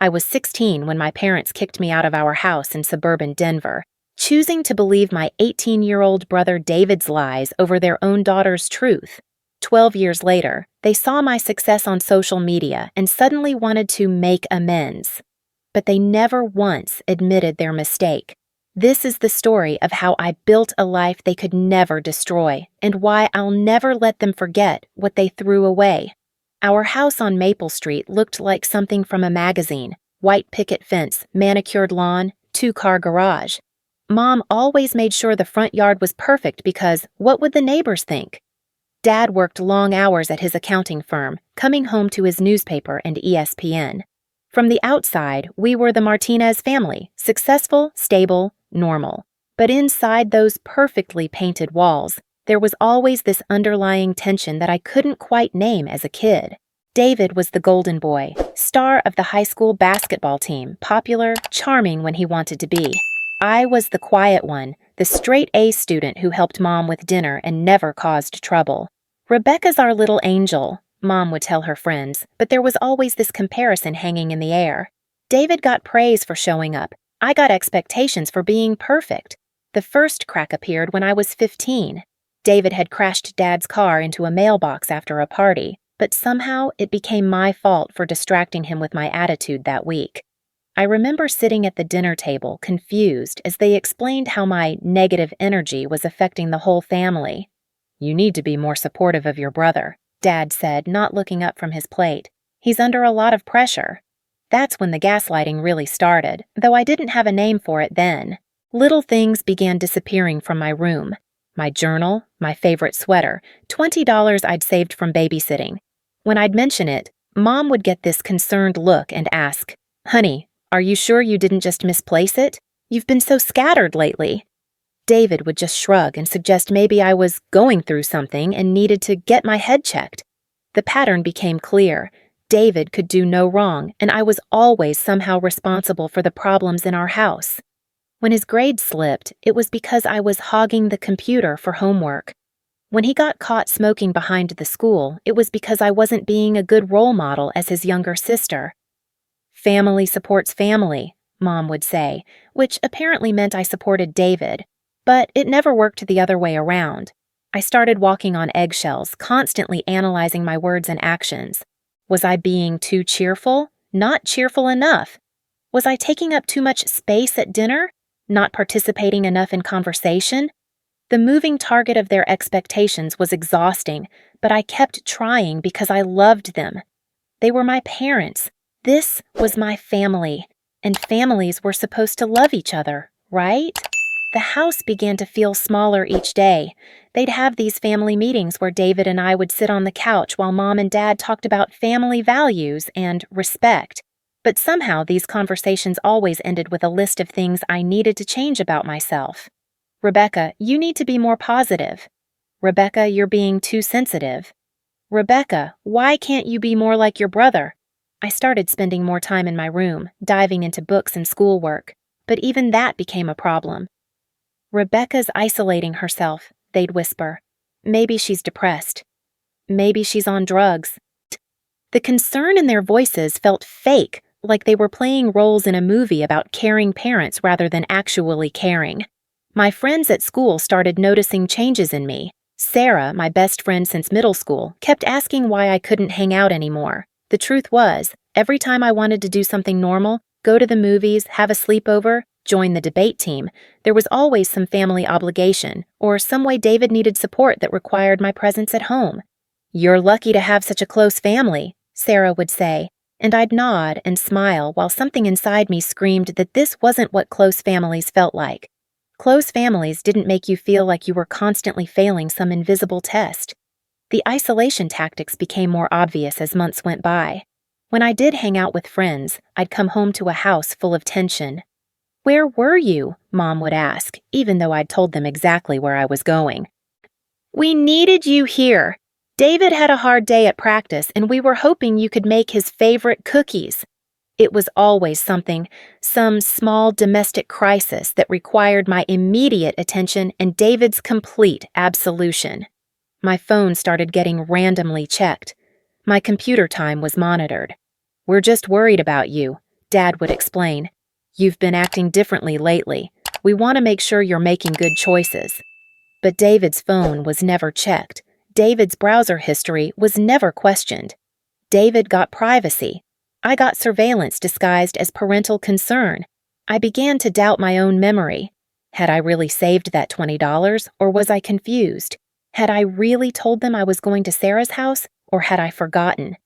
I was 16 when my parents kicked me out of our house in suburban Denver, choosing to believe my 18-year-old brother David's lies over their own daughter's truth. 12 years later, they saw my success on social media and suddenly wanted to make amends. But they never once admitted their mistake. This is the story of how I built a life they could never destroy, and why I'll never let them forget what they threw away. Our house on Maple Street looked like something from a magazine: white picket fence, manicured lawn, two-car garage. Mom always made sure the front yard was perfect because what would the neighbors think? Dad worked long hours at his accounting firm, coming home to his newspaper and ESPN. From the outside, we were the Martinez family, successful, stable, normal. But inside those perfectly painted walls, there was always this underlying tension that I couldn't quite name as a kid. David was the golden boy, star of the high school basketball team, popular, charming when he wanted to be. I was the quiet one, the straight-A student who helped Mom with dinner and never caused trouble. "Rebecca's our little angel," Mom would tell her friends, but there was always this comparison hanging in the air. David got praise for showing up. I got expectations for being perfect. The first crack appeared when I was 15. David had crashed Dad's car into a mailbox after a party, but somehow it became my fault for distracting him with my attitude that week. I remember sitting at the dinner table, confused, as they explained how my negative energy was affecting the whole family. "You need to be more supportive of your brother," Dad said, not looking up from his plate. "He's under a lot of pressure." That's when the gaslighting really started, though I didn't have a name for it then. Little things began disappearing from my room. My journal, my favorite sweater, $20 I'd saved from babysitting. When I'd mention it, Mom would get this concerned look and ask, "Honey, are you sure you didn't just misplace it? You've been so scattered lately." David would just shrug and suggest maybe I was going through something and needed to get my head checked. The pattern became clear. David could do no wrong, and I was always somehow responsible for the problems in our house. When his grades slipped, it was because I was hogging the computer for homework. When he got caught smoking behind the school, it was because I wasn't being a good role model as his younger sister. "Family supports family," Mom would say, which apparently meant I supported David. But it never worked the other way around. I started walking on eggshells, constantly analyzing my words and actions. Was I being too cheerful? Not cheerful enough? Was I taking up too much space at dinner? Not participating enough in conversation? The moving target of their expectations was exhausting, but I kept trying because I loved them. They were my parents. This was my family. And families were supposed to love each other, right? The house began to feel smaller each day. They'd have these family meetings where David and I would sit on the couch while Mom and Dad talked about family values and respect. But somehow these conversations always ended with a list of things I needed to change about myself. "Rebecca, you need to be more positive." "Rebecca, you're being too sensitive." "Rebecca, why can't you be more like your brother?" I started spending more time in my room, diving into books and schoolwork, but even that became a problem. "Rebecca's isolating herself," they'd whisper. "Maybe she's depressed. Maybe she's on drugs." The concern in their voices felt fake, like they were playing roles in a movie about caring parents rather than actually caring. My friends at school started noticing changes in me. Sarah, my best friend since middle school, kept asking why I couldn't hang out anymore. The truth was, every time I wanted to do something normal, go to the movies, have a sleepover, join the debate team, there was always some family obligation or some way David needed support that required my presence at home. "You're lucky to have such a close family," Sarah would say, and I'd nod and smile while something inside me screamed that this wasn't what close families felt like. Close families didn't make you feel like you were constantly failing some invisible test. The isolation tactics became more obvious as months went by. When I did hang out with friends, I'd come home to a house full of tension. "Where were you?" Mom would ask, even though I'd told them exactly where I was going. "We needed you here. David had a hard day at practice, and we were hoping you could make his favorite cookies." It was always something, some small domestic crisis that required my immediate attention and David's complete absolution. My phone started getting randomly checked. My computer time was monitored. "We're just worried about you. Dad would explain. "You've been acting differently lately. We want to make sure you're making good choices." But David's phone was never checked. David's browser history was never questioned. David got privacy. I got surveillance disguised as parental concern. I began to doubt my own memory. Had I really saved that $20, or was I confused? Had I really told them I was going to Sarah's house, or had I forgotten?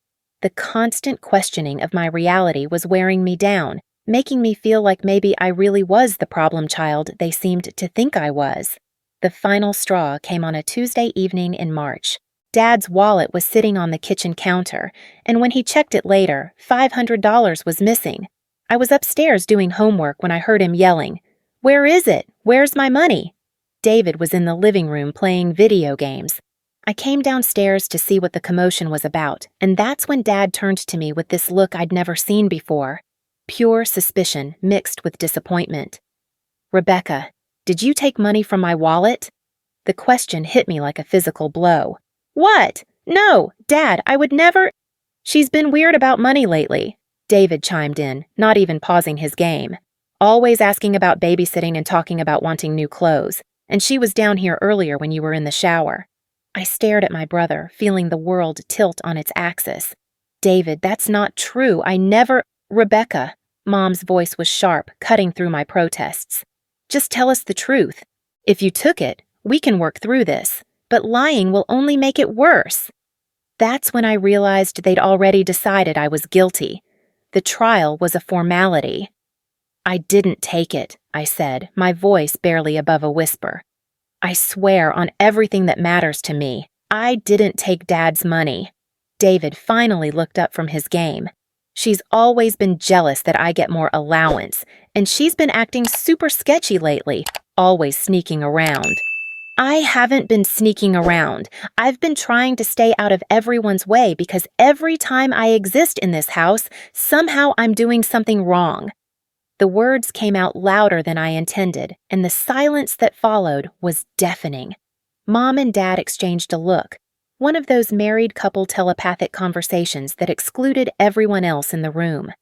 The constant questioning of my reality was wearing me down, making me feel like maybe I really was the problem child they seemed to think I was. The final straw came on a Tuesday evening in March. Dad's wallet was sitting on the kitchen counter, and when he checked it later, $500 was missing. I was upstairs doing homework when I heard him yelling, "Where is it? Where's my money?" David was in the living room playing video games. I came downstairs to see what the commotion was about, and that's when Dad turned to me with this look I'd never seen before. Pure suspicion mixed with disappointment. "Rebecca, did you take money from my wallet?" The question hit me like a physical blow. "What? No, Dad, I would never—" "She's been weird about money lately," David chimed in, not even pausing his game. "Always asking about babysitting and talking about wanting new clothes. And she was down here earlier when you were in the shower." I stared at my brother, feeling the world tilt on its axis. "David, that's not true. I never—" "Rebecca," Mom's voice was sharp, cutting through my protests. "Just tell us the truth. If you took it, we can work through this. But lying will only make it worse." That's when I realized they'd already decided I was guilty. The trial was a formality. "I didn't take it," I said, my voice barely above a whisper. "I swear on everything that matters to me, I didn't take Dad's money." David finally looked up from his game. "She's always been jealous that I get more allowance, and she's been acting super sketchy lately, always sneaking around." "I haven't been sneaking around. I've been trying to stay out of everyone's way because every time I exist in this house, somehow I'm doing something wrong." The words came out louder than I intended, and the silence that followed was deafening. Mom and Dad exchanged a look, one of those married couple telepathic conversations that excluded everyone else in the room.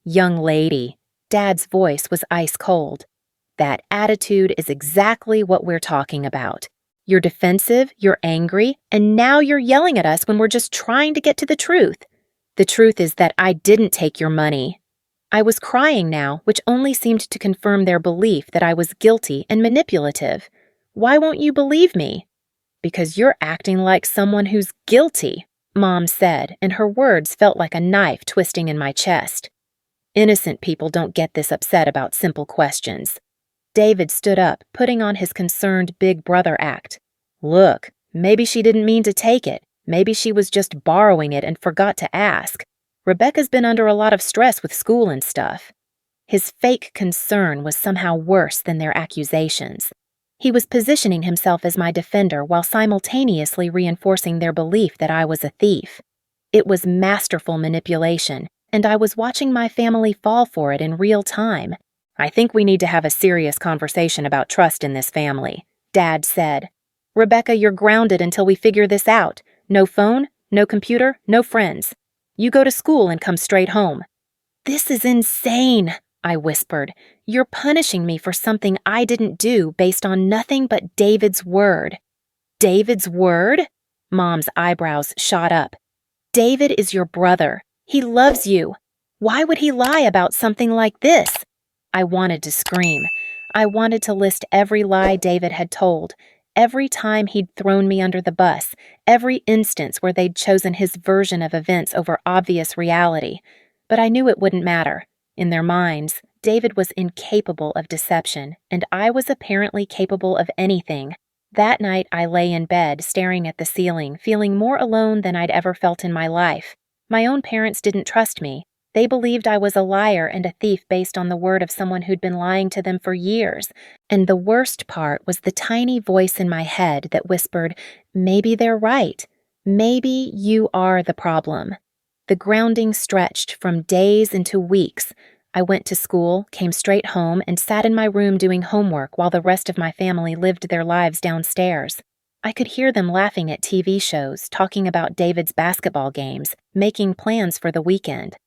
"Young lady," Dad's voice was ice cold. "That attitude is exactly what we're talking about. You're defensive, you're angry, and now you're yelling at us when we're just trying to get to the truth. The truth is that I didn't take your money." I was crying now, which only seemed to confirm their belief that I was guilty and manipulative. "Why won't you believe me?" "Because you're acting like someone who's guilty," Mom said, and her words felt like a knife twisting in my chest. "Innocent people don't get this upset about simple questions." David stood up, putting on his concerned big brother act. "Look, maybe she didn't mean to take it. Maybe she was just borrowing it and forgot to ask. Rebecca's been under a lot of stress with school and stuff." His fake concern was somehow worse than their accusations. He was positioning himself as my defender while simultaneously reinforcing their belief that I was a thief. It was masterful manipulation, and I was watching my family fall for it in real time. "I think we need to have a serious conversation about trust in this family," Dad said. "Rebecca, you're grounded until we figure this out. No phone, no computer, no friends. You go to school and come straight home." "This is insane," I whispered. "You're punishing me for something I didn't do based on nothing but David's word." "David's word?" Mom's eyebrows shot up. "David is your brother. He loves you. Why would he lie about something like this?" I wanted to scream. I wanted to list every lie David had told, every time he'd thrown me under the bus, every instance where they'd chosen his version of events over obvious reality. But I knew it wouldn't matter. In their minds, David was incapable of deception, and I was apparently capable of anything. That night, I lay in bed, staring at the ceiling, feeling more alone than I'd ever felt in my life. My own parents didn't trust me. They believed I was a liar and a thief based on the word of someone who'd been lying to them for years. And the worst part was the tiny voice in my head that whispered, "Maybe they're right. Maybe you are the problem." The grounding stretched from days into weeks. I went to school, came straight home, and sat in my room doing homework while the rest of my family lived their lives downstairs. I could hear them laughing at TV shows, talking about David's basketball games, making plans for the weekend.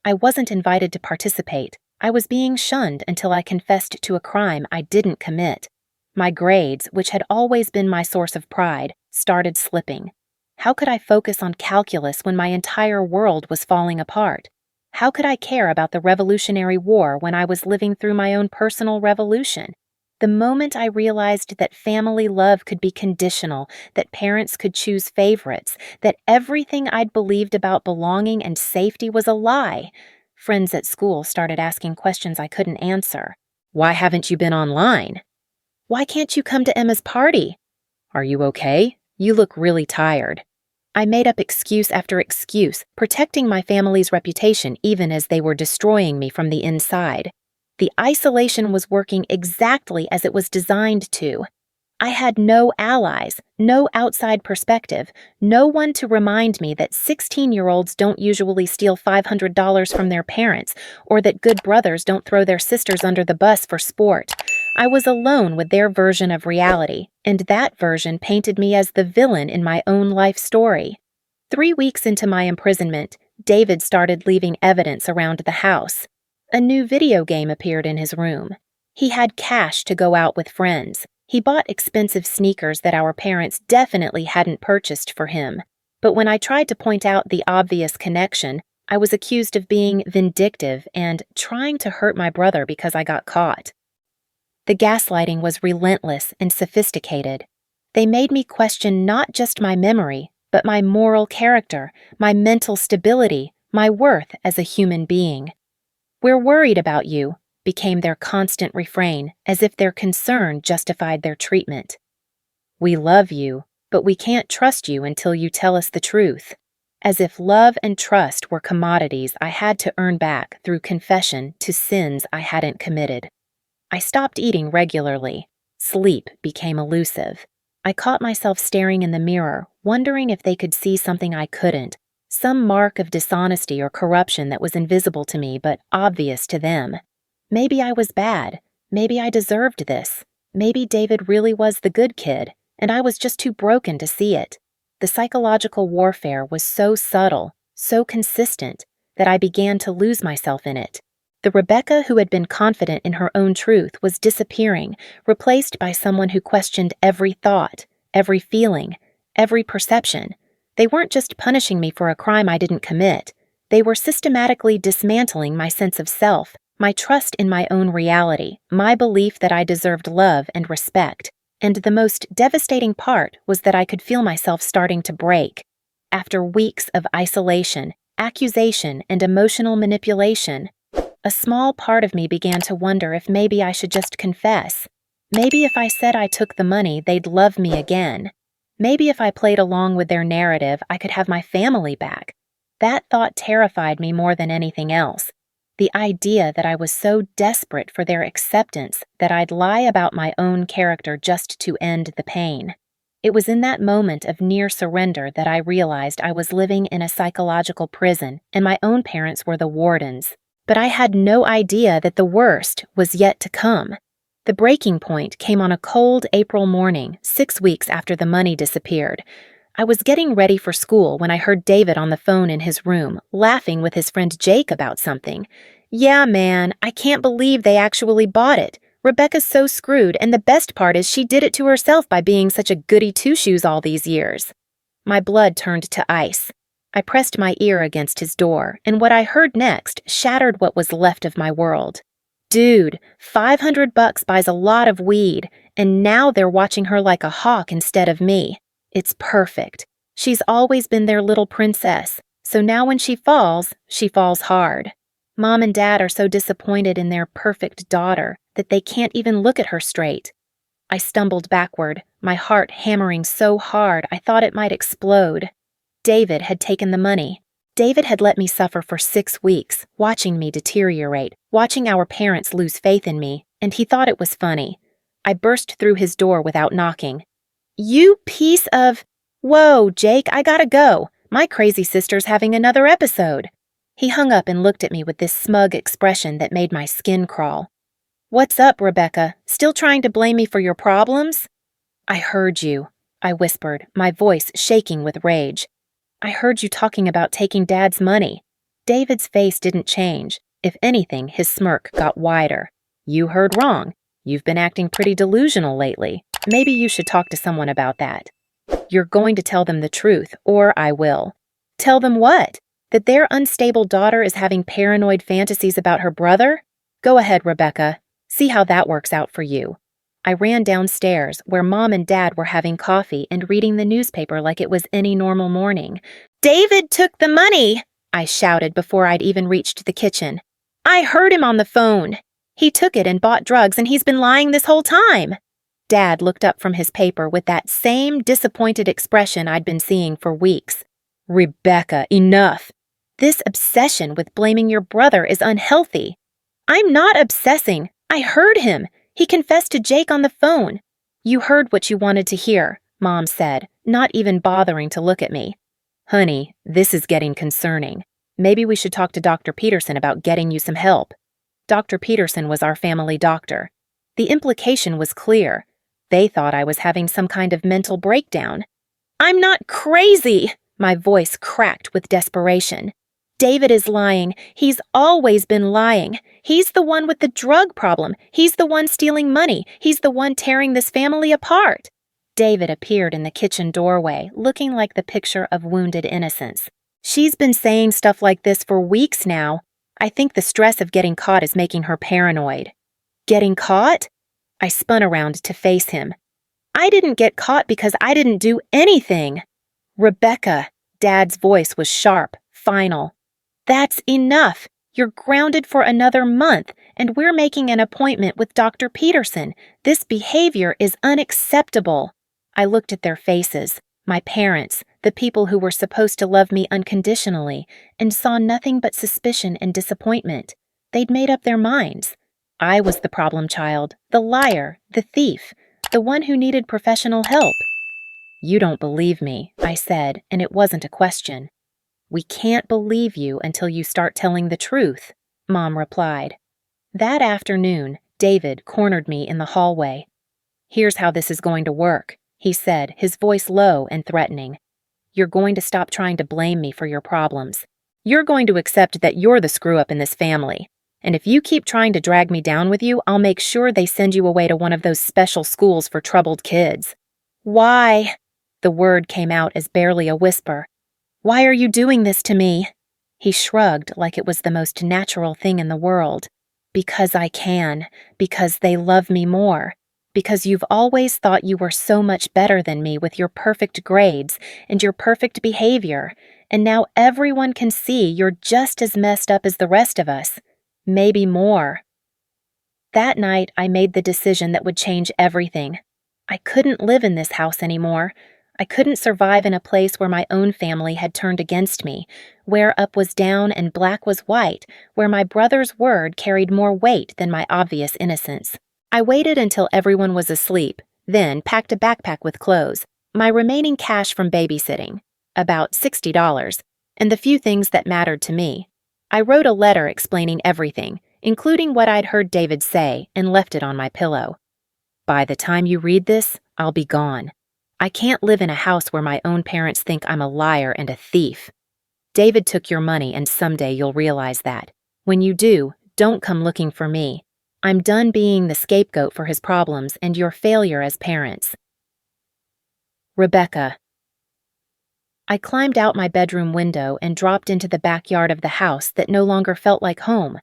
I wasn't invited to participate. I was being shunned until I confessed to a crime I didn't commit. My grades, which had always been my source of pride, started slipping. How could I focus on calculus when my entire world was falling apart? How could I care about the Revolutionary War when I was living through my own personal revolution? The moment I realized that family love could be conditional, that parents could choose favorites, that everything I'd believed about belonging and safety was a lie, friends at school started asking questions I couldn't answer. Why haven't you been online? Why can't you come to Emma's party? Are you okay? You look really tired. I made up excuse after excuse, protecting my family's reputation even as they were destroying me from the inside. The isolation was working exactly as it was designed to. I had no allies, no outside perspective, no one to remind me that 16-year-olds don't usually steal $500 from their parents, or that good brothers don't throw their sisters under the bus for sport. I was alone with their version of reality, and that version painted me as the villain in my own life story. 3 weeks into my imprisonment, David started leaving evidence around the house. A new video game appeared in his room. He had cash to go out with friends. He bought expensive sneakers that our parents definitely hadn't purchased for him. But when I tried to point out the obvious connection, I was accused of being vindictive and trying to hurt my brother because I got caught. The gaslighting was relentless and sophisticated. They made me question not just my memory, but my moral character, my mental stability, my worth as a human being. "We're worried about you," became their constant refrain, as if their concern justified their treatment. "We love you, but we can't trust you until you tell us the truth." As if love and trust were commodities I had to earn back through confession to sins I hadn't committed. I stopped eating regularly. Sleep became elusive. I caught myself staring in the mirror, wondering if they could see something I couldn't, some mark of dishonesty or corruption that was invisible to me but obvious to them. Maybe I was bad. Maybe I deserved this. Maybe David really was the good kid, and I was just too broken to see it. The psychological warfare was so subtle, so consistent, that I began to lose myself in it. The Rebecca who had been confident in her own truth was disappearing, replaced by someone who questioned every thought, every feeling, every perception. They weren't just punishing me for a crime I didn't commit. They were systematically dismantling my sense of self, my trust in my own reality, my belief that I deserved love and respect. And the most devastating part was that I could feel myself starting to break. After weeks of isolation, accusation, and emotional manipulation, a small part of me began to wonder if maybe I should just confess. Maybe if I said I took the money, they'd love me again. Maybe if I played along with their narrative, I could have my family back. That thought terrified me more than anything else. The idea that I was so desperate for their acceptance that I'd lie about my own character just to end the pain. It was in that moment of near surrender that I realized I was living in a psychological prison and my own parents were the wardens. But I had no idea that the worst was yet to come. The breaking point came on a cold April morning, 6 weeks after the money disappeared. I was getting ready for school when I heard David on the phone in his room, laughing with his friend Jake about something. "Yeah, man, I can't believe they actually bought it. Rebecca's so screwed, and the best part is she did it to herself by being such a goody two-shoes all these years." My blood turned to ice. I pressed my ear against his door, and what I heard next shattered what was left of my world. "Dude, $500 buys a lot of weed, and now they're watching her like a hawk instead of me. It's perfect. She's always been their little princess, so now when she falls hard. Mom and Dad are so disappointed in their perfect daughter that they can't even look at her straight." I stumbled backward, my heart hammering so hard I thought it might explode. David had taken the money. David had let me suffer for 6 weeks, watching me deteriorate, watching our parents lose faith in me, and he thought it was funny. I burst through his door without knocking. "You piece of—" "Whoa, Jake, I gotta go. My crazy sister's having another episode." He hung up and looked at me with this smug expression that made my skin crawl. "What's up, Rebecca? Still trying to blame me for your problems?" "I heard you," I whispered, my voice shaking with rage. "I heard you talking about taking Dad's money." David's face didn't change. If anything, his smirk got wider. You heard wrong. You've been acting pretty delusional lately. Maybe you should talk to someone about that. You're going to tell them the truth, or I will. Tell them what? That their unstable daughter is having paranoid fantasies about her brother? Go ahead, Rebecca. See how that works out for you. I ran downstairs, where Mom and Dad were having coffee and reading the newspaper like it was any normal morning. "David took the money!" I shouted before I'd even reached the kitchen. "I heard him on the phone. He took it and bought drugs, and he's been lying this whole time." Dad looked up from his paper with that same disappointed expression I'd been seeing for weeks. "Rebecca, enough. This obsession with blaming your brother is unhealthy." "I'm not obsessing. I heard him. He confessed to Jake on the phone." "You heard what you wanted to hear," Mom said, not even bothering to look at me. "Honey, this is getting concerning. Maybe we should talk to Dr. Peterson about getting you some help." Dr. Peterson was our family doctor. The implication was clear. They thought I was having some kind of mental breakdown. "I'm not crazy!" My voice cracked with desperation. "David is lying. He's always been lying. He's the one with the drug problem. He's the one stealing money. He's the one tearing this family apart." David appeared in the kitchen doorway, looking like the picture of wounded innocence. "She's been saying stuff like this for weeks now. I think the stress of getting caught is making her paranoid." "Getting caught?" I spun around to face him. "I didn't get caught because I didn't do anything." "Rebecca," Dad's voice was sharp, final. "That's enough. You're grounded for another month, and we're making an appointment with Dr. Peterson. This behavior is unacceptable." I looked at their faces, my parents, the people who were supposed to love me unconditionally, and saw nothing but suspicion and disappointment. They'd made up their minds. I was the problem child, the liar, the thief, the one who needed professional help. "You don't believe me," I said, and it wasn't a question. "We can't believe you until you start telling the truth," Mom replied. That afternoon, David cornered me in the hallway. "Here's how this is going to work," he said, his voice low and threatening. "You're going to stop trying to blame me for your problems. You're going to accept that you're the screw-up in this family. And if you keep trying to drag me down with you, I'll make sure they send you away to one of those special schools for troubled kids." "Why?" The word came out as barely a whisper. "Why are you doing this to me?" He shrugged like it was the most natural thing in the world. "Because I can. Because they love me more. Because you've always thought you were so much better than me with your perfect grades and your perfect behavior, and now everyone can see you're just as messed up as the rest of us. Maybe more." That night, I made the decision that would change everything. I couldn't live in this house anymore. I couldn't survive in a place where my own family had turned against me, where up was down and black was white, where my brother's word carried more weight than my obvious innocence. I waited until everyone was asleep, then packed a backpack with clothes, my remaining cash from babysitting, about $60, and the few things that mattered to me. I wrote a letter explaining everything, including what I'd heard David say, and left it on my pillow. "By the time you read this, I'll be gone. I can't live in a house where my own parents think I'm a liar and a thief. David took your money, and someday you'll realize that. When you do, don't come looking for me. I'm done being the scapegoat for his problems and your failure as parents. Rebecca." I climbed out my bedroom window and dropped into the backyard of the house that no longer felt like home.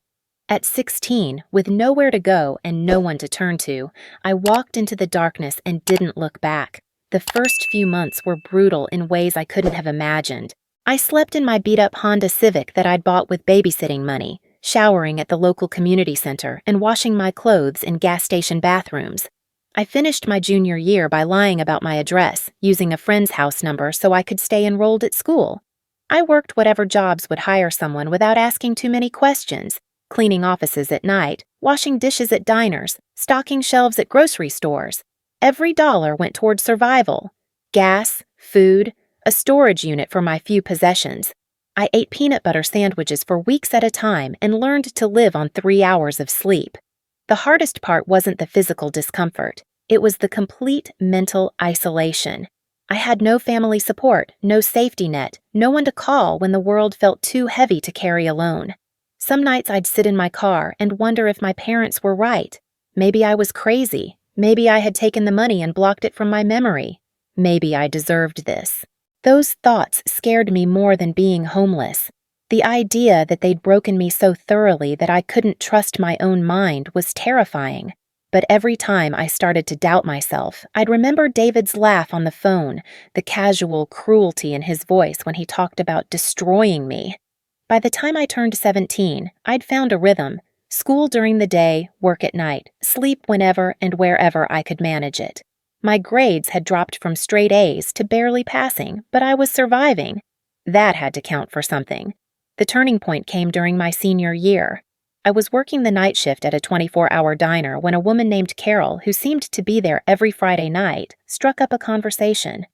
At 16, with nowhere to go and no one to turn to, I walked into the darkness and didn't look back. The first few months were brutal in ways I couldn't have imagined. I slept in my beat-up Honda Civic that I'd bought with babysitting money, showering at the local community center and washing my clothes in gas station bathrooms. I finished my junior year by lying about my address, using a friend's house number so I could stay enrolled at school. I worked whatever jobs would hire someone without asking too many questions, cleaning offices at night, washing dishes at diners, stocking shelves at grocery stores. Every dollar went toward survival. Gas, food, a storage unit for my few possessions. I ate peanut butter sandwiches for weeks at a time and learned to live on 3 hours of sleep. The hardest part wasn't the physical discomfort. It was the complete mental isolation. I had no family support, no safety net, no one to call when the world felt too heavy to carry alone. Some nights I'd sit in my car and wonder if my parents were right. Maybe I was crazy. Maybe I had taken the money and blocked it from my memory. Maybe I deserved this. Those thoughts scared me more than being homeless. The idea that they'd broken me so thoroughly that I couldn't trust my own mind was terrifying. But every time I started to doubt myself, I'd remember David's laugh on the phone, the casual cruelty in his voice when he talked about destroying me. By the time I turned 17, I'd found a rhythm: school during the day, work at night, sleep whenever and wherever I could manage it. My grades had dropped from straight A's to barely passing, but I was surviving. That had to count for something. The turning point came during my senior year. I was working the night shift at a 24-hour diner when a woman named Carol, who seemed to be there every Friday night, struck up a conversation.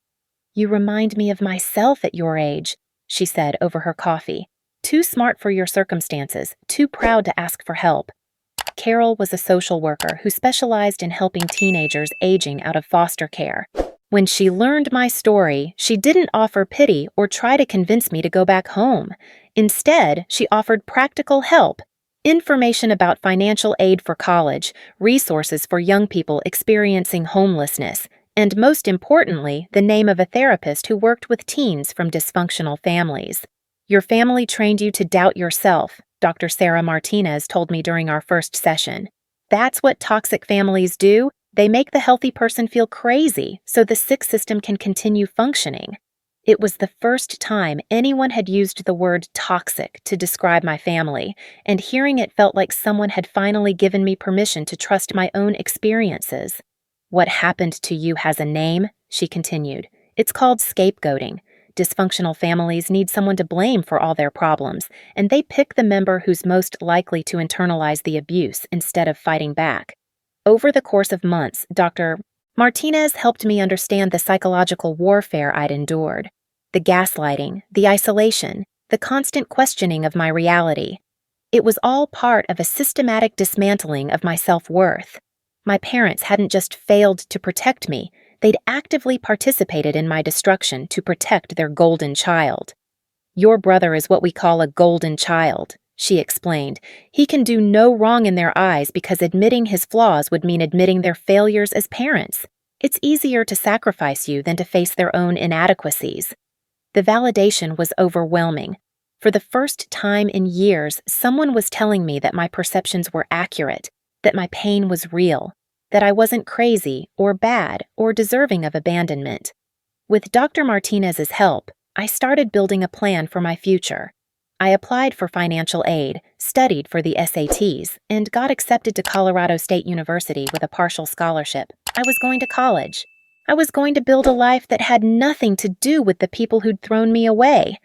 "You remind me of myself at your age," she said over her coffee. "Too smart for your circumstances, too proud to ask for help." Carol was a social worker who specialized in helping teenagers aging out of foster care. When she learned my story, she didn't offer pity or try to convince me to go back home. Instead, she offered practical help: information about financial aid for college, resources for young people experiencing homelessness, and most importantly, the name of a therapist who worked with teens from dysfunctional families. "Your family trained you to doubt yourself," Dr. Sarah Martinez told me during our first session. "That's what toxic families do. They make the healthy person feel crazy so the sick system can continue functioning." It was the first time anyone had used the word toxic to describe my family, and hearing it felt like someone had finally given me permission to trust my own experiences. "What happened to you has a name," she continued. "It's called scapegoating. Dysfunctional families need someone to blame for all their problems, and they pick the member who's most likely to internalize the abuse instead of fighting back." Over the course of months, Dr. Martinez helped me understand the psychological warfare I'd endured. The gaslighting, the isolation, the constant questioning of my reality. It was all part of a systematic dismantling of my self-worth. My parents hadn't just failed to protect me, they'd actively participated in my destruction to protect their golden child. "Your brother is what we call a golden child," she explained. "He can do no wrong in their eyes because admitting his flaws would mean admitting their failures as parents. It's easier to sacrifice you than to face their own inadequacies." The validation was overwhelming. For the first time in years, someone was telling me that my perceptions were accurate, that my pain was real, that I wasn't crazy or bad or deserving of abandonment. With Dr. Martinez's help, I started building a plan for my future. I applied for financial aid, studied for the SATs, and got accepted to Colorado State University with a partial scholarship. I was going to college. I was going to build a life that had nothing to do with the people who'd thrown me away.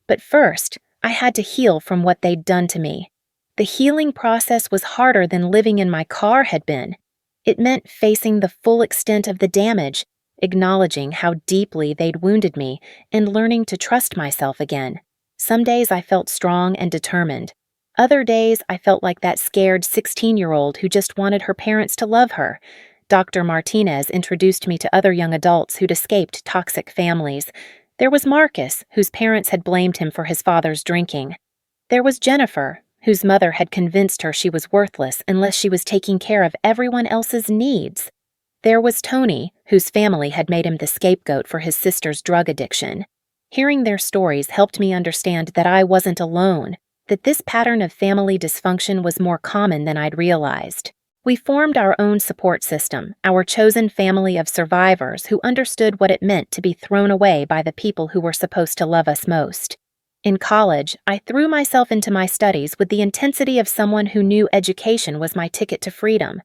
But first, I had to heal from what they'd done to me. The healing process was harder than living in my car had been. It meant facing the full extent of the damage, acknowledging how deeply they'd wounded me, and learning to trust myself again. Some days I felt strong and determined. Other days I felt like that scared 16-year-old who just wanted her parents to love her. Dr. Martinez introduced me to other young adults who'd escaped toxic families. There was Marcus, whose parents had blamed him for his father's drinking. There was Jennifer, whose mother had convinced her she was worthless unless she was taking care of everyone else's needs. There was Tony, whose family had made him the scapegoat for his sister's drug addiction. Hearing their stories helped me understand that I wasn't alone, that this pattern of family dysfunction was more common than I'd realized. We formed our own support system, our chosen family of survivors who understood what it meant to be thrown away by the people who were supposed to love us most. In college, I threw myself into my studies with the intensity of someone who knew education was my ticket to freedom.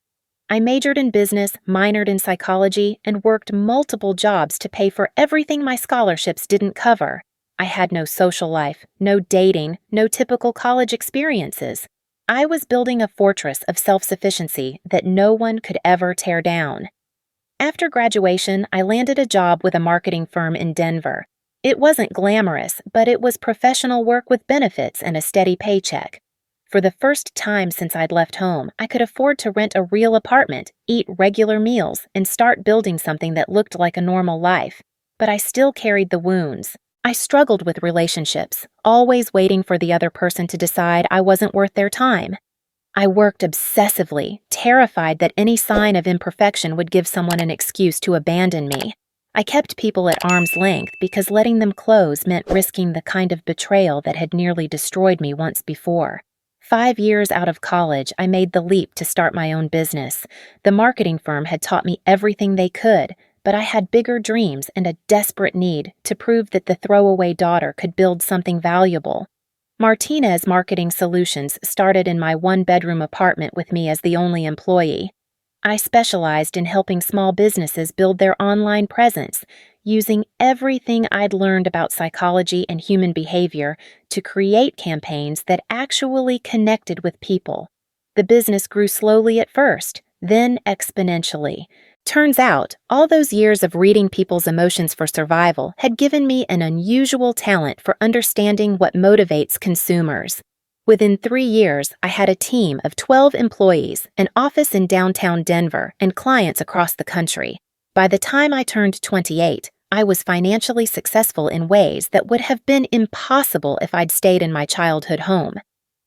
I majored in business, minored in psychology, and worked multiple jobs to pay for everything my scholarships didn't cover. I had no social life, no dating, no typical college experiences. I was building a fortress of self-sufficiency that no one could ever tear down. After graduation, I landed a job with a marketing firm in Denver. It wasn't glamorous, but it was professional work with benefits and a steady paycheck. For the first time since I'd left home, I could afford to rent a real apartment, eat regular meals, and start building something that looked like a normal life. but I still carried the wounds. I struggled with relationships, always waiting for the other person to decide I wasn't worth their time. I worked obsessively, terrified that any sign of imperfection would give someone an excuse to abandon me. I kept people at arm's length because letting them close meant risking the kind of betrayal that had nearly destroyed me once before. 5 years out of college, I made the leap to start my own business. The marketing firm had taught me everything they could, but I had bigger dreams and a desperate need to prove that the throwaway daughter could build something valuable. Martinez Marketing Solutions started in my one-bedroom apartment with me as the only employee. I specialized in helping small businesses build their online presence, using everything I'd learned about psychology and human behavior to create campaigns that actually connected with people. The business grew slowly at first, then exponentially. Turns out, all those years of reading people's emotions for survival had given me an unusual talent for understanding what motivates consumers. Within 3 years, I had a team of 12 employees, an office in downtown Denver, and clients across the country. By the time I turned 28, I was financially successful in ways that would have been impossible if I'd stayed in my childhood home.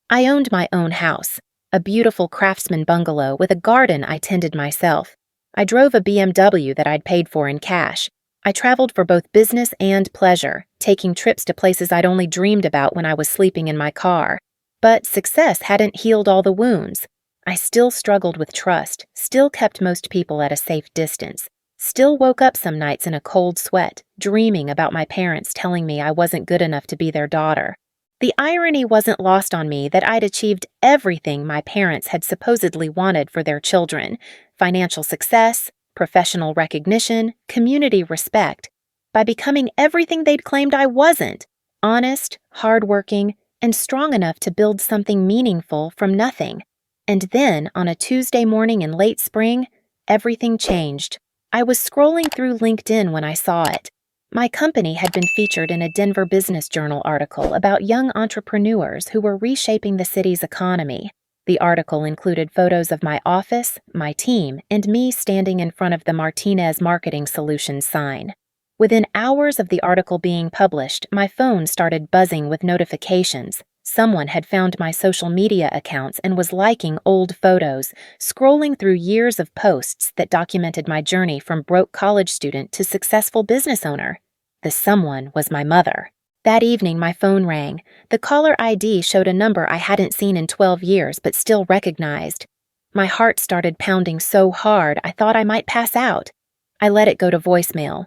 I owned my own house, a beautiful craftsman bungalow with a garden I tended myself. I drove a BMW that I'd paid for in cash. I traveled for both business and pleasure, taking trips to places I'd only dreamed about when I was sleeping in my car. But success hadn't healed all the wounds. I still struggled with trust, still kept most people at a safe distance, still woke up some nights in a cold sweat, dreaming about my parents telling me I wasn't good enough to be their daughter. The irony wasn't lost on me that I'd achieved everything my parents had supposedly wanted for their children: financial success, professional recognition, community respect, by becoming everything they'd claimed I wasn't: honest, hardworking, and strong enough to build something meaningful from nothing. And then, on a Tuesday morning in late spring, everything changed. I was scrolling through LinkedIn when I saw it. My company had been featured in a Denver Business Journal article about young entrepreneurs who were reshaping the city's economy. The article included photos of my office, my team, and me standing in front of the Martinez Marketing Solutions sign. Within hours of the article being published, my phone started buzzing with notifications. Someone had found my social media accounts and was liking old photos, scrolling through years of posts that documented my journey from broke college student to successful business owner. The someone was my mother. That evening, my phone rang. The caller ID showed a number I hadn't seen in 12 years but still recognized. My heart started pounding so hard I thought I might pass out. I let it go to voicemail.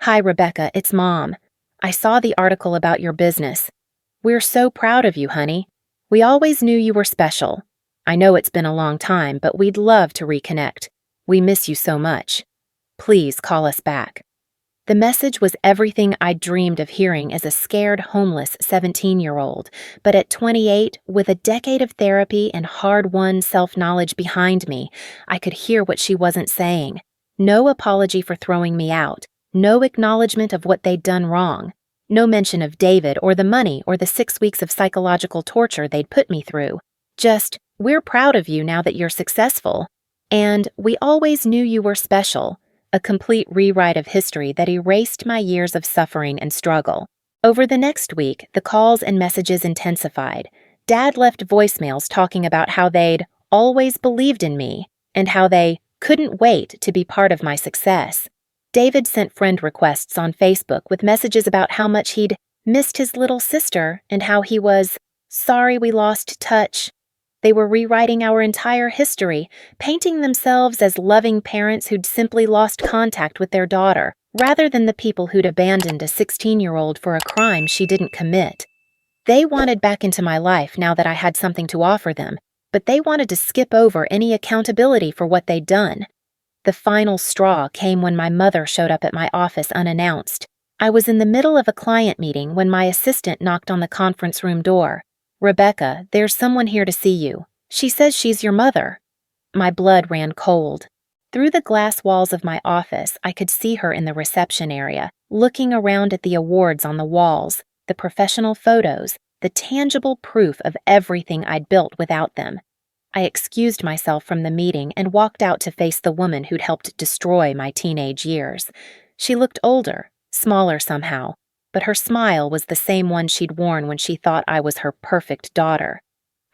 "Hi, Rebecca, it's Mom. I saw the article about your business. We're so proud of you, honey. We always knew you were special. I know it's been a long time, but we'd love to reconnect. We miss you so much. Please call us back." The message was everything I'd dreamed of hearing as a scared, homeless 17-year-old, but at 28, with a decade of therapy and hard-won self-knowledge behind me, I could hear what she wasn't saying. No apology for throwing me out, no acknowledgement of what they'd done wrong, no mention of David or the money or the 6 weeks of psychological torture they'd put me through. Just, "We're proud of you now that you're successful," and "We always knew you were special." A complete rewrite of history that erased my years of suffering and struggle. Over the next week, the calls and messages intensified. Dad left voicemails talking about how they'd always believed in me and how they couldn't wait to be part of my success. David sent friend requests on Facebook with messages about how much he'd missed his little sister and how he was sorry we lost touch. They were rewriting our entire history, painting themselves as loving parents who'd simply lost contact with their daughter, rather than the people who'd abandoned a 16-year-old for a crime she didn't commit. They wanted back into my life now that I had something to offer them, but they wanted to skip over any accountability for what they'd done. The final straw came when my mother showed up at my office unannounced. I was in the middle of a client meeting when my assistant knocked on the conference room door. "Rebecca, there's someone here to see you. She says she's your mother." My blood ran cold. Through the glass walls of my office, I could see her in the reception area, looking around at the awards on the walls, the professional photos, the tangible proof of everything I'd built without them. I excused myself from the meeting and walked out to face the woman who'd helped destroy my teenage years. She looked older, smaller somehow, but her smile was the same one she'd worn when she thought I was her perfect daughter.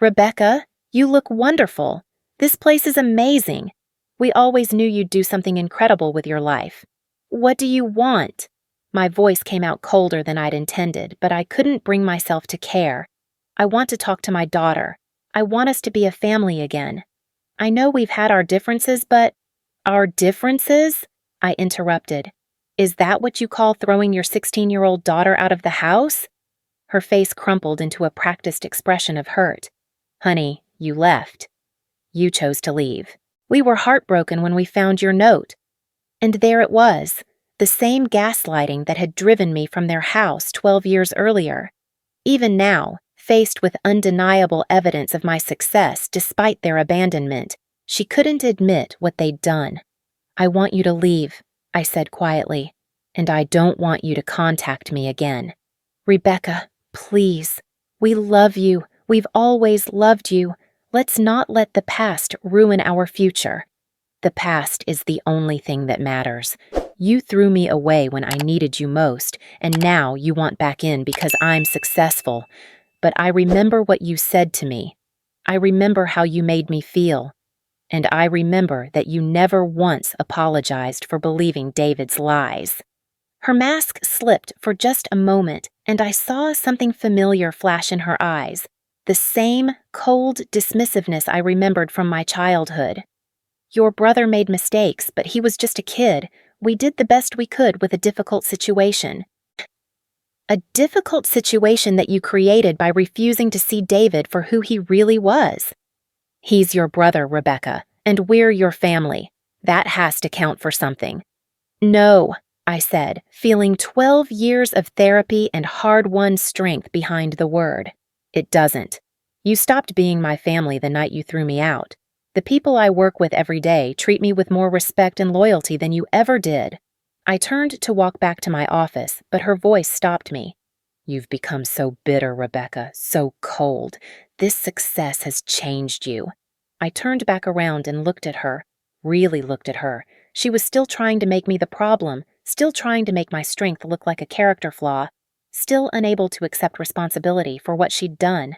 "Rebecca, you look wonderful. This place is amazing. We always knew you'd do something incredible with your life. What do you want?" My voice came out colder than I'd intended, but I couldn't bring myself to care. "I want to talk to my daughter. I want us to be a family again. I know we've had our differences, but—" "Our differences?" I interrupted. "Is that what you call throwing your 16-year-old daughter out of the house?" Her face crumpled into a practiced expression of hurt. "Honey, you left. You chose to leave. We were heartbroken when we found your note." And there it was, the same gaslighting that had driven me from their house 12 years earlier. Even now, faced with undeniable evidence of my success despite their abandonment, she couldn't admit what they'd done. "I want you to leave," I said quietly, "and I don't want you to contact me again." "Rebecca, please. We love you. We've always loved you. Let's not let the past ruin our future." "The past is the only thing that matters. You threw me away when I needed you most, and now you want back in because I'm successful. But I remember what you said to me. I remember how you made me feel. And I remember that you never once apologized for believing David's lies." Her mask slipped for just a moment, and I saw something familiar flash in her eyes, the same cold dismissiveness I remembered from my childhood. "Your brother made mistakes, but he was just a kid. We did the best we could with a difficult situation." "A difficult situation that you created by refusing to see David for who he really was." "He's your brother, Rebecca, and we're your family. That has to count for something." "No," I said, feeling 12 years of therapy and hard-won strength behind the word. "It doesn't. You stopped being my family the night you threw me out. The people I work with every day treat me with more respect and loyalty than you ever did." I turned to walk back to my office, but her voice stopped me. "You've become so bitter, Rebecca, so cold. This success has changed you." I turned back around and looked at her, really looked at her. She was still trying to make me the problem, still trying to make my strength look like a character flaw, still unable to accept responsibility for what she'd done.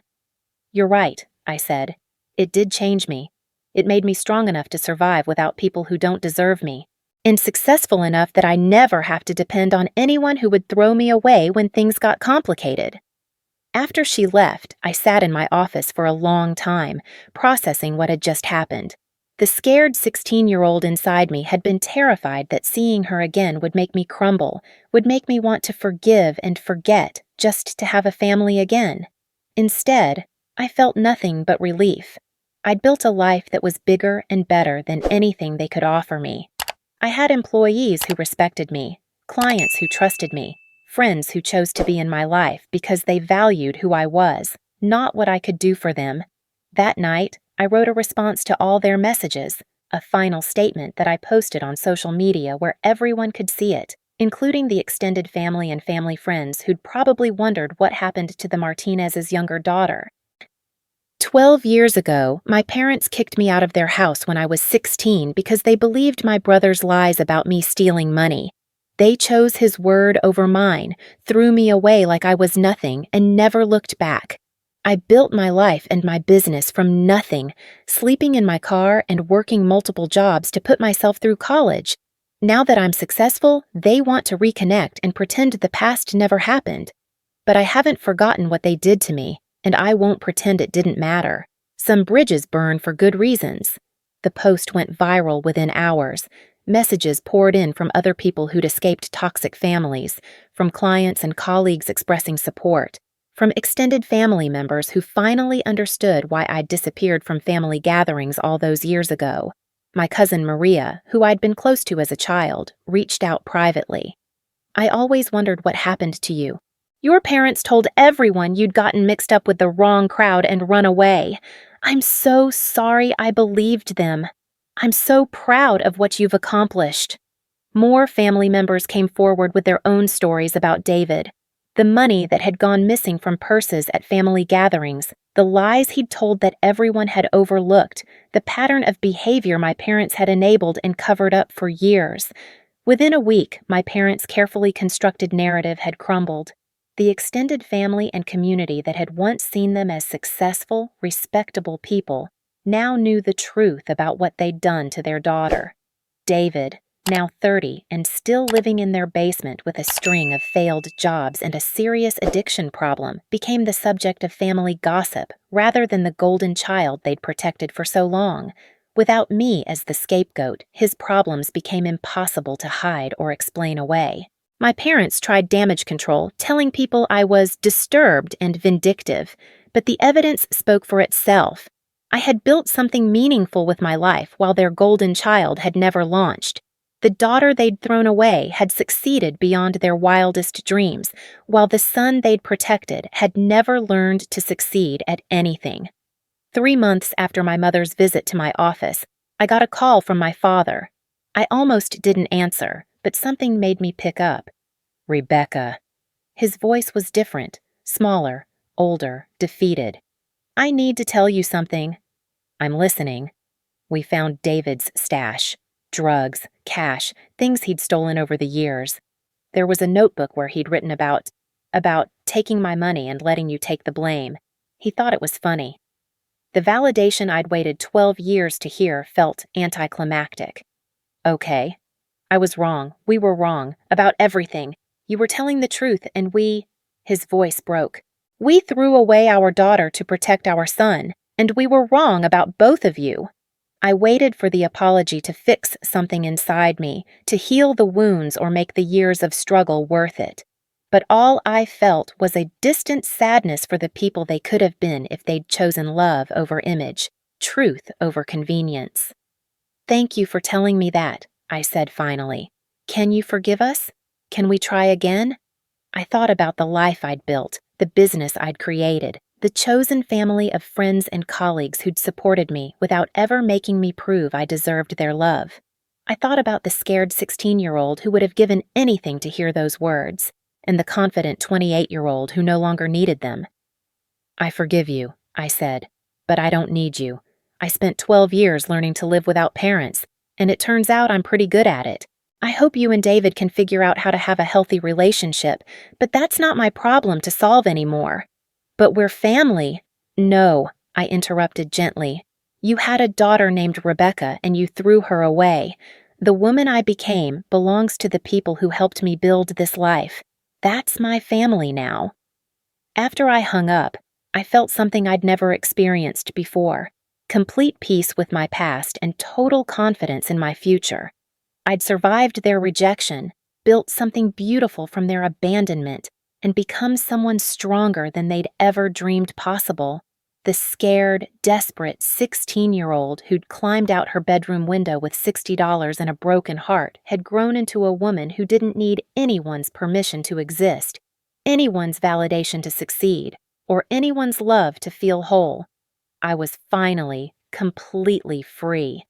"You're right," I said. "It did change me. It made me strong enough to survive without people who don't deserve me, and successful enough that I never have to depend on anyone who would throw me away when things got complicated." After she left, I sat in my office for a long time, processing what had just happened. The scared 16-year-old inside me had been terrified that seeing her again would make me crumble, would make me want to forgive and forget just to have a family again. Instead, I felt nothing but relief. I'd built a life that was bigger and better than anything they could offer me. I had employees who respected me, clients who trusted me, friends who chose to be in my life because they valued who I was, not what I could do for them. That night, I wrote a response to all their messages, a final statement that I posted on social media where everyone could see it, including the extended family and family friends who'd probably wondered what happened to the Martinez's younger daughter. 12 years ago, my parents kicked me out of their house when I was 16 because they believed my brother's lies about me stealing money. They chose his word over mine, threw me away like I was nothing, and never looked back. I built my life and my business from nothing, sleeping in my car and working multiple jobs to put myself through college. Now that I'm successful, they want to reconnect and pretend the past never happened. But I haven't forgotten what they did to me, and I won't pretend it didn't matter. Some bridges burn for good reasons. The post went viral within hours. Messages poured in from other people who'd escaped toxic families, from clients and colleagues expressing support, from extended family members who finally understood why I'd disappeared from family gatherings all those years ago. My cousin Maria, who I'd been close to as a child, reached out privately. "I always wondered what happened to you. Your parents told everyone you'd gotten mixed up with the wrong crowd and run away. I'm so sorry I believed them. I'm so proud of what you've accomplished." More family members came forward with their own stories about David. The money that had gone missing from purses at family gatherings, the lies he'd told that everyone had overlooked, the pattern of behavior my parents had enabled and covered up for years. Within a week, my parents' carefully constructed narrative had crumbled. The extended family and community that had once seen them as successful, respectable people now knew the truth about what they'd done to their daughter. David, now 30 and still living in their basement with a string of failed jobs and a serious addiction problem, became the subject of family gossip rather than the golden child they'd protected for so long. Without me as the scapegoat, his problems became impossible to hide or explain away. My parents tried damage control, telling people I was disturbed and vindictive, but the evidence spoke for itself. I had built something meaningful with my life while their golden child had never launched. The daughter they'd thrown away had succeeded beyond their wildest dreams, while the son they'd protected had never learned to succeed at anything. 3 months after my mother's visit to my office, I got a call from my father. I almost didn't answer, but something made me pick up. Rebecca. His voice was different, smaller, older, defeated. I need to tell you something. I'm listening. We found David's stash. Drugs, cash, things he'd stolen over the years. There was a notebook where he'd written about taking my money and letting you take the blame. He thought it was funny. The validation I'd waited 12 years to hear felt anticlimactic. Okay. I was wrong. We were wrong. About everything. You were telling the truth, and we— His voice broke. We threw away our daughter to protect our son, and we were wrong about both of you. I waited for the apology to fix something inside me, to heal the wounds or make the years of struggle worth it. But all I felt was a distant sadness for the people they could have been if they'd chosen love over image, truth over convenience. Thank you for telling me that, I said finally. Can you forgive us? Can we try again? I thought about the life I'd built, the business I'd created, the chosen family of friends and colleagues who'd supported me without ever making me prove I deserved their love. I thought about the scared 16-year-old who would have given anything to hear those words, and the confident 28-year-old who no longer needed them. I forgive you, I said, but I don't need you. I spent 12 years learning to live without parents, and it turns out I'm pretty good at it. I hope you and David can figure out how to have a healthy relationship, but that's not my problem to solve anymore. But we're family. No, I interrupted gently. You had a daughter named Rebecca, and you threw her away. The woman I became belongs to the people who helped me build this life. That's my family now. After I hung up, I felt something I'd never experienced before. Complete peace with my past and total confidence in my future. I'd survived their rejection, built something beautiful from their abandonment, and become someone stronger than they'd ever dreamed possible. The scared, desperate 16-year-old who'd climbed out her bedroom window with $60 and a broken heart had grown into a woman who didn't need anyone's permission to exist, anyone's validation to succeed, or anyone's love to feel whole. I was finally, completely free.